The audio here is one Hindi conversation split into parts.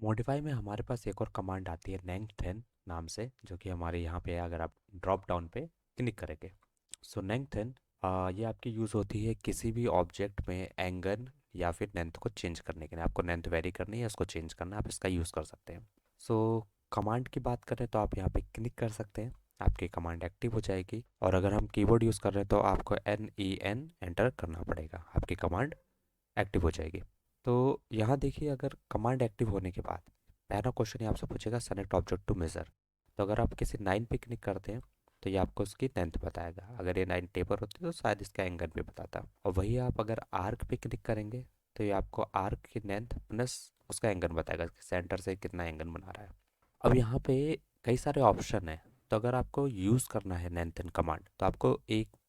मॉडिफाई में हमारे पास एक और कमांड आती है lengthen नाम से, जो कि हमारे यहाँ पे अगर आप ड्रॉप डाउन पे क्लिक करेंगे। सो lengthen ये आपकी यूज़ होती है किसी भी ऑब्जेक्ट में एंगल या फिर लेंथ को चेंज करने के लिए। आपको लेंथ वेरी करनी है, उसको चेंज करना है, आप इसका यूज़ कर सकते हैं। सो कमांड की बात करें तो आप यहाँ पे क्लिक कर सकते हैं, आपकी कमांड एक्टिव हो जाएगी। और अगर हम कीबोर्ड यूज़ कर रहे हैं तो आपको NEN एंटर करना पड़ेगा, आपकी कमांड एक्टिव हो जाएगी। तो यहाँ देखिए, अगर कमांड एक्टिव होने के बाद पहला क्वेश्चन ये आपसे पूछेगा सेलेक्ट ऑब्जेक्ट टू मेजर। तो अगर आप किसी लाइन पे क्लिक करते हैं तो ये आपको उसकी लेंथ बताएगा। अगर ये लाइन टेपर होती तो शायद इसका एंगल भी बताता। और वही आप अगर आर्क पे क्लिक करेंगे तो ये आपको आर्क की लेंथ प्लस उसका एंगल बताएगा कि सेंटर से कितना एंगल बना रहा है। अब यहाँ पे कई सारे ऑप्शन है, तो अगर आपको यूज़ करना है लेंथ एंड कमांड तो आपको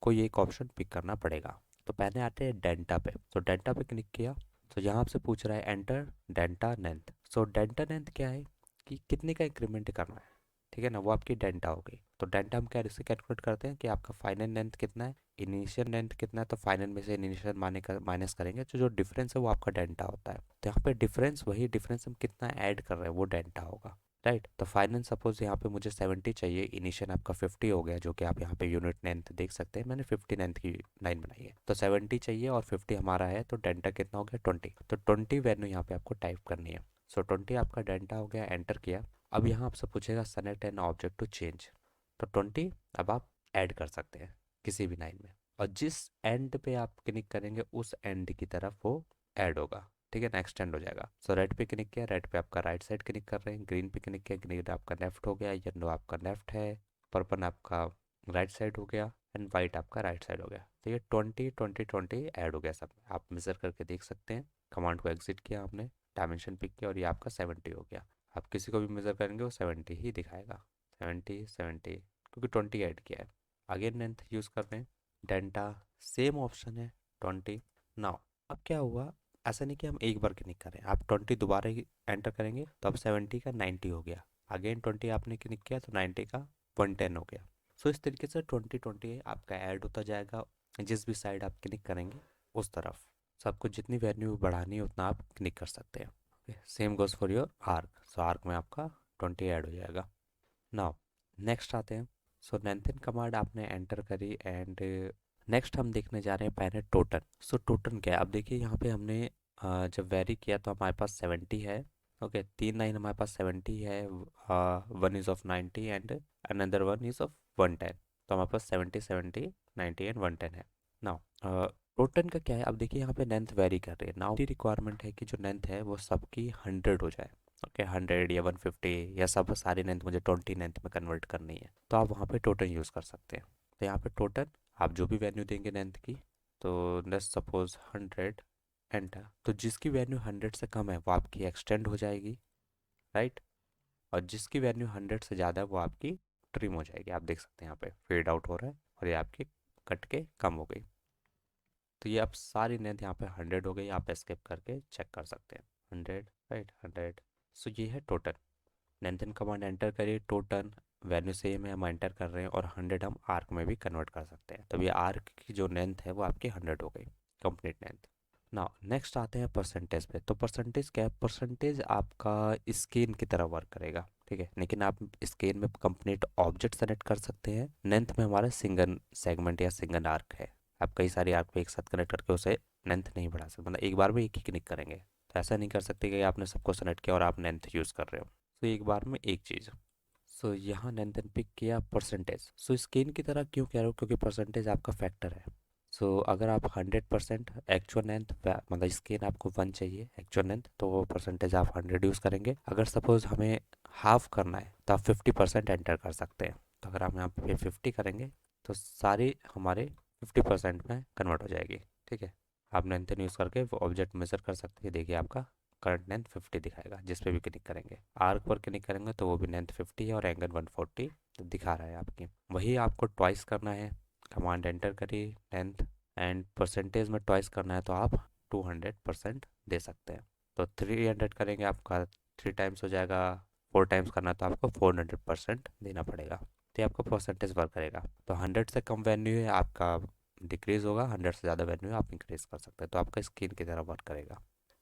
कोई एक ऑप्शन पिक करना पड़ेगा। तो पहले आते हैं डेंटा पे। तो डेंटा पे क्लिक किया तो यहाँ आपसे पूछ रहा है एंटर डेंटा लेंथ। सो डेंटा लेंथ क्या है कि कितने का इंक्रीमेंट करना है, ठीक है ना, वो आपकी डेंटा हो गई। तो डेंटा हम क्या इससे कैलकुलेट करते हैं कि आपका फाइनल लेंथ कितना है, इनिशियल लेंथ कितना है, तो फाइनल में से इनिशियल माइनस करेंगे तो जो डिफरेंस है वो आपका डेंटा होता है। तो यहाँ पे डिफरेंस, वही डिफरेंस हम कितना ऐड कर रहे हैं वो डेंटा होगा। राइट, तो फाइनल सपोज यहाँ पे मुझे 70 चाहिए, इनिशियल आपका 50 हो गया, जो कि आप यहाँ पे यूनिट लेंथ देख सकते हैं, मैंने 50 लेंथ की लाइन बनाई है। तो 70 चाहिए और 50 हमारा है, तो डेंटा कितना हो गया 20। तो 20 वैल्यू यहाँ पे आपको टाइप करनी है। सो 20 आपका डेंटा हो गया, एंटर किया। अब यहाँ आपसे पूछेगा select an object to change. तो 20 अब आप ऐड कर सकते हैं किसी भी लाइन में, और जिस एंड पे आप क्लिक करेंगे उस एंड की तरफ वो ऐड होगा, ठीक है ना, एक्सटेंड हो जाएगा। सो रेड पे क्लिक किया, रेड पे आपका राइट साइड क्लिक कर रहे हैं। ग्रीन पे क्लिक किया, ग्रीन आपका लेफ्ट हो गया। येलो आपका लेफ्ट है। पर्पल आपका राइट साइड हो गया। एंड वाइट आपका राइट साइड हो गया। तो ये 20 20 20 ऐड हो गया सब। आप मेजर करके देख सकते हैं। कमांड को एग्जिट किया आपने, डायमेंशन पिक किया और ये आपका 70 हो गया। आप किसी को भी मेजर करेंगे वो 70 ही दिखाएगा। 70 70, क्योंकि 20 ऐड किया है। अगेन लेंथ यूज़ कर रहे हैं, डेंटा सेम ऑप्शन है 20। नाउ अब क्या हुआ, ऐसा नहीं कि हम एक बार क्लिक करें, आप 20 दोबारा ही एंटर करेंगे तो अब 70 का 90 हो गया। अगेन 20 आपने क्लिक किया तो 90 का 110 हो गया। सो इस तरीके से 20 20 आपका ऐड होता जाएगा जिस भी साइड आप क्लिक करेंगे उस तरफ। सो आपको जितनी वैल्यू बढ़ानी है उतना आप क्लिक कर सकते हैं। Same goes for your arc. So arc में आपका 20 ऐड हो जाएगा। नाउ नेक्स्ट आते हैं। सो लेंथन कमांड आपने एंटर करी एंड नेक्स्ट हम देखने जा रहे हैं पहले टोटल। सो टोटल क्या है, अब देखिए यहाँ पे हमने जब वेरी किया तो हमारे पास 70 है। ओके, तीन लाइन हमारे पास 70 है, one is of 90 and another one is of 110। तो हमारे पास 70 70 90 एंड 110 है। नाउ टोटल का क्या है, अब देखिए यहाँ पे लेंथ वेरी कर रही है। नाउ की रिक्वायरमेंट है कि जो लेंथ है वो सबकी 100 हो जाए। ओके, 100 या 150 या सब सारी लेंथ मुझे 20 लेंथ में कन्वर्ट करनी है, तो आप वहाँ पे टोटल यूज़ कर सकते हैं। तो यहाँ पे टोटल आप जो भी वैल्यू देंगे लेंथ की, तो लेट्स सपोज 100 एंटर। तो जिसकी वैल्यू 100 से कम है वो आपकी एक्सटेंड हो जाएगी, राइट। और जिसकी वैल्यू 100 से ज़्यादा है वो आपकी ट्रिम हो जाएगी। आप देख सकते हैं यहाँ पे फेड आउट हो रहा है और ये आपकी कट के कम हो गई। तो ये अब सारी लेंथ यहाँ पे 100 हो गई, आप एस्केप करके चेक कर सकते हैं। 100, राइट, 100। सो ये है टोटल। लेंथन कमांड एंटर करिए, टोटल वैल्यू सेम है हम एंटर कर रहे हैं, और 100 हम आर्क में भी कन्वर्ट कर सकते हैं। तब ये आर्क की जो लेंथ है वो आपकी 100 हो गई, कंप्लीट लेंथ। नाउ नेक्स्ट आते हैं परसेंटेज पे। तो परसेंटेज क्या है, परसेंटेज आपका स्केल की तरह वर्क करेगा, ठीक है, लेकिन आप स्केल में कंप्लीट ऑब्जेक्ट सेलेक्ट कर सकते हैं। लेंथ में हमारा सिंगल सेगमेंट या सिंगल आर्क है। आप कई सारी आर्क पे एक साथ कनेक्ट करके उसे लेंथ नहीं बढ़ा सकते, मतलब एक बार में एक ही क्लिक करेंगे। तो ऐसा नहीं कर सकते कि आपने सबको सेलेक्ट किया और आप लेंथ यूज़ कर रहे हो, तो एक बार में एक चीज़। सो यहाँ लेंथन पिक किया परसेंटेज। सो स्केल की तरह क्यों कह रहे हो, क्योंकि परसेंटेज आपका फैक्टर है। सो अगर आप 100% एक्चुअल लेंथ, मतलब स्केल आपको 1 चाहिए एक्चुअल लेंथ, तो वो परसेंटेज आप 100 यूज़ करेंगे। अगर सपोज हमें हाफ करना है तो आप 50% एंटर कर सकते हैं। तो अगर हम यहाँ पे 50 करेंगे तो सारी हमारे 50% में कन्वर्ट हो जाएगी, ठीक है। आप लेंथन यूज़ करके वो ऑब्जेक्ट मेजर कर सकते हैं। देखिए आपका करंट लेंथ 50 दिखाएगा जिस पे भी क्लिक करेंगे। आर्क पर क्लिक करेंगे तो वो भी लेंथ 50 है और एंगल 140 दिखा रहा है आपकी। वही आपको ट्वाइस करना है, कमांड एंटर करिए लेंथ एंड परसेंटेज में ट्वाइस करना है तो आप 200% दे सकते हैं। तो 300 करेंगे आपका 3 टाइम्स हो जाएगा। 4 टाइम्स करना है तो आपको 400% देना पड़ेगा। तो ये आपका परसेंटेज वर्क करेगा। तो 100 से कम वैल्यू है आपका डिक्रीज होगा, 100 से ज़्यादा वैल्यू है आप इंक्रीज कर सकते हैं। तो आपका स्केल की तरह वर्क करेगा।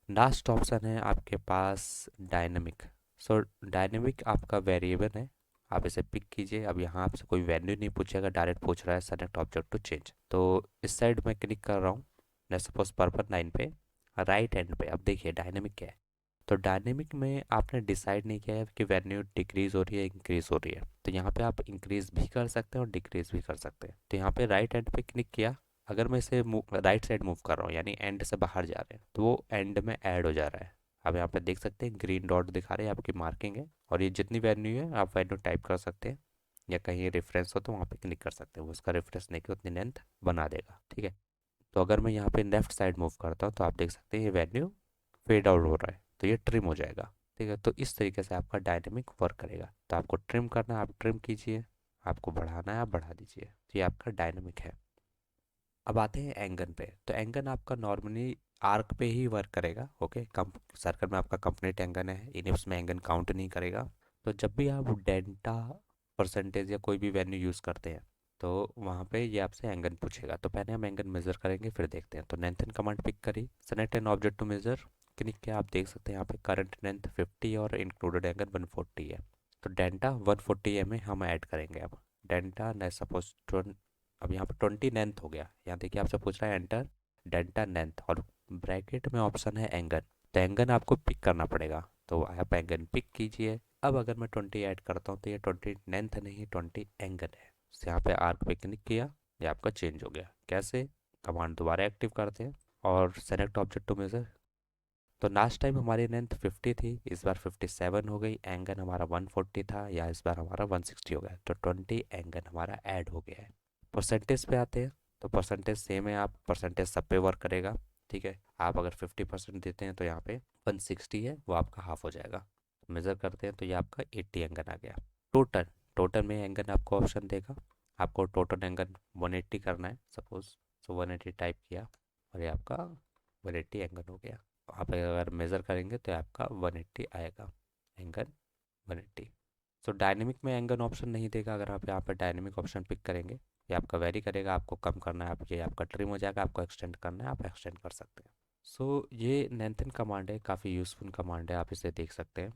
लास्ट ऑप्शन है आपके पास डायनेमिक। सो डायनेमिक आपका वेरिएबल है, आप इसे पिक कीजिए। अब यहाँ आपसे कोई वैल्यू नहीं पूछेगा, डायरेक्ट पूछ रहा है सेलेक्ट ऑब्जेक्ट टू चेंज। तो इस साइड में क्लिक कर रहा हूँ, मैं सपोज पर्पल लाइन पे राइट हैंड पे। अब देखिए डायनेमिक क्या है। तो डायनेमिक में आपने डिसाइड नहीं किया है कि वैल्यू डिक्रीज हो रही है इंक्रीज हो रही है। तो यहाँ पे आप इंक्रीज भी कर सकते हैं और डिक्रीज भी कर सकते हैं। तो यहाँ पे राइट हैंड पे क्लिक किया, अगर मैं इसे राइट साइड मूव कर रहा हूँ यानी एंड से बाहर जा रहे हैं, तो वो एंड में ऐड हो जा रहा है। आप यहाँ पे देख सकते हैं ग्रीन डॉट दिखा रहे हैं, आपकी मार्किंग है। और ये जितनी वैल्यू है आप वैल्यू टाइप कर सकते हैं, या कहीं रेफरेंस हो तो वहाँ पे क्लिक कर सकते हैं, वो उसका रेफरेंस लेके उतनी लेंथ बना देगा। ठीक है। तो अगर मैं यहाँ पे लेफ्ट साइड मूव करता हूँ तो आप देख सकते हैं ये वैल्यू फेड आउट हो रहा है, तो ये ट्रिम हो जाएगा। ठीक है। तो इस तरीके से आपका डायनेमिक वर्क करेगा। तो आपको ट्रिम करना है आप ट्रिम कीजिए, आपको बढ़ाना है आप बढ़ा दीजिए। तो ये आपका डायनेमिक है। अब आते हैं एंगन पे। तो एंगन आपका नॉर्मली आर्क पे ही वर्क करेगा। ओके, कम सर्कल में आपका कंप्लीट एंगन है, इन्हें उसमें एंगन काउंट नहीं करेगा। तो जब भी आप डेल्टा परसेंटेज या कोई भी वैल्यू यूज़ करते हैं तो वहाँ पे ये आपसे एंगन पूछेगा। तो पहले हम एंगन मेज़र करेंगे फिर देखते हैं। तो लेंथन कमांड पिक करी, select an object to measure, click किया। आप देख सकते हैं यहाँ पे करंट लेंथ 50 और इंक्लूडेड एंगन 140 है। तो डेल्टा 140 में हम ऐड करेंगे। अब डेल्टा ने सपोज, अब यहाँ पर 20 लेंथ हो गया। यहाँ देखिए आपसे पूछ रहा है एंटर डेल्टा लेंथ, और ब्रैकेट में ऑप्शन है एंगन। तो एंगन आपको पिक करना पड़ेगा, तो आप एंगन पिक कीजिए। अब अगर मैं 20 ऐड करता हूँ तो ये 20 लेंथ नहीं 20 एंगल है। तो यहाँ पे आर्क पे क्लिक किया, ये आपका चेंज हो गया। कैसे? कमांड दोबारा एक्टिव करते हैं और सेलेक्ट ऑब्जेक्ट टू मेजर। तो लास्ट टाइम हमारी लेंथ 50 थी, इस बार 57 हो गई। एंगल हमारा 140 था, या इस बार हमारा 160 हो गया। तो 20 एंगल हमारा ऐड हो गया है। परसेंटेज पे आते हैं। तो परसेंटेज सेम है, आप परसेंटेज सब पे वर्क करेगा। ठीक है। आप अगर 50% देते हैं तो यहाँ पे 160 है, वो आपका हाफ हो जाएगा। मेज़र करते हैं तो ये आपका 80 एंगन आ गया। टोटल, टोटल में एंगन आपको ऑप्शन देगा, आपको टोटल एंगन 180 करना है सपोज। सो 180 टाइप किया और ये आपका 180 एंगन हो गया। आप अगर मेज़र करेंगे तो आपका 180 आएगा एंगन 180। सो डायनेमिक में एंगन ऑप्शन नहीं देगा। अगर आप यहाँ पर डायनेमिक ऑप्शन पिक करेंगे, ये आपका वेरी करेगा। आपको कम करना है, आप ये आपका ट्रिम हो जाएगा। आपको एक्सटेंड करना है, आप एक्सटेंड कर सकते हैं। सो ये लेंथन कमांड है, काफ़ी यूज़फुल कमांड है, आप इसे देख सकते हैं।